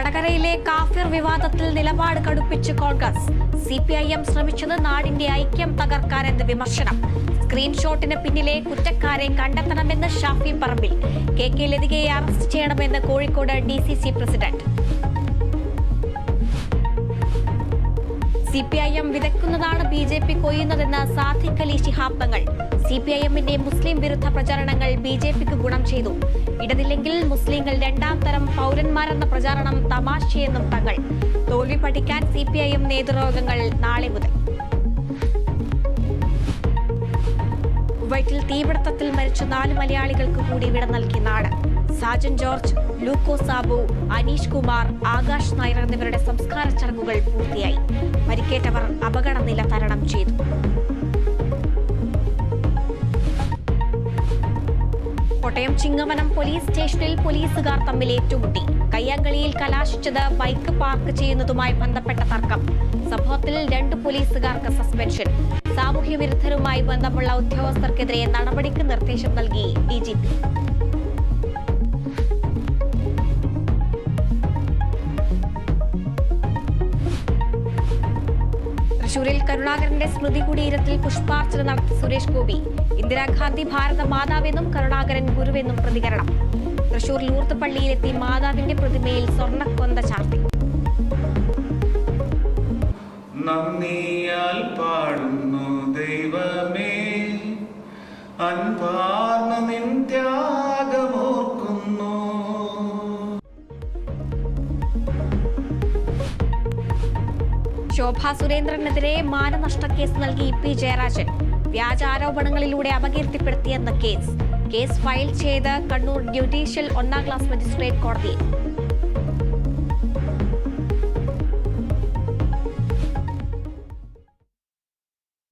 വടകരയിലെ കാഫിർ വിവാദത്തിൽ നിലപാട് കടുപ്പിച്ച് കോൺഗ്രസ്. സിപിഐഎം ശ്രമിച്ചത് നാടിന്റെ ഐക്യം തകർക്കാനെന്ന് വിമർശനം. സ്ക്രീൻഷോട്ടിന് പിന്നിലെ കുറ്റക്കാരെ കണ്ടെത്തണമെന്ന് ഷാഫി പറമ്പിൽ. കെ ലതികയെ അറസ്റ്റ് ചെയ്യണമെന്ന് കോഴിക്കോട് DCC പ്രസിഡന്റ്. സിപിഐഎം വിതയ്ക്കുന്നതാണ് BJP കൊയ്യുന്നതെന്ന് സാദിഖ് അലി ശിഹാബ് തങ്ങൾ. സിപിഐഎമ്മിന്റെ മുസ്ലിം വിരുദ്ധ പ്രചാരണങ്ങൾ BJPക്ക് ഗുണം ചെയ്തു. ഇടതില്ലെങ്കിൽ മുസ്ലിങ്ങൾ രണ്ടാം തരം പൗരന്മാരെന്ന പ്രചാരണം തമാശയെന്നും തങ്ങൾ. തോൽവി പഠിക്കാൻ സിപിഐഎം നേതൃയോഗങ്ങൾ നാളെ മുതൽ. കുവൈറ്റിൽ തീപിടുത്തത്തിൽ മരിച്ച 4 മലയാളികൾക്ക് കൂടി വിട നൽകി നാട്. സാജൻ ജോർജ്, ലൂക്കോ സാബു, അനീഷ് കുമാർ, ആകാശ് നായർ എന്നിവരുടെ സംസ്കാര ചടങ്ങുകൾ പൂർത്തിയായി. പരിക്കേറ്റവർ അപകടനില തരണം ചെയ്തു. കോട്ടയം ചിങ്ങവനം പോലീസ് സ്റ്റേഷനിൽ പോലീസുകാർ തമ്മിൽ ഏറ്റുമുട്ടി. കയ്യാങ്കളിയിൽ കലാശിച്ചത് ബൈക്ക് പാർക്ക് ചെയ്യുന്നതുമായി ബന്ധപ്പെട്ട തർക്കം. സംഭവത്തിൽ 2 പോലീസുകാർക്ക് സസ്പെൻഷൻ. സാമൂഹ്യ വിരുദ്ധരുമായി ബന്ധമുള്ള ഉദ്യോഗസ്ഥർക്കെതിരെ നടപടിക്ക് നിർദ്ദേശം നൽകി DGP. തൃശൂരിൽ കരുണാകരന്റെ സ്മൃതി കുടീരത്തിൽ പുഷ്പാർച്ചന നടത്തി സുരേഷ് ഗോപി. ഇന്ദിരാഗാന്ധി ഭാരത മാതാവെന്നും കരുണാകരൻ ഗുരുവെന്നും പ്രതികരണം. തൃശൂർ ലൂർദ് പള്ളിയിലെത്തി മാതാവിന്റെ പ്രതിമയിൽ സ്വർണ്ണക്കൊന്ത ചാർത്തി. നന്ദിയാൽ പാടുന്നു ദൈവമേ, അൻപാർന്ന നിൻ ത്യാഗമോർക്കുന്നു. ശോഭാ സുരേന്ദ്രനെതിരെ മാനനഷ്ടക്കേസ് നൽകി P ജയരാജൻ. വ്യാജ ആരോപണങ്ങളിലൂടെ അപകീർത്തിപ്പെടുത്തിയെന്ന കേസ് ഫയൽ ചെയ്ത് കണ്ണൂർ ജുഡീഷ്യൽ 1ാം ക്ലാസ് മജിസ്ട്രേറ്റ് കോടതിയിൽ.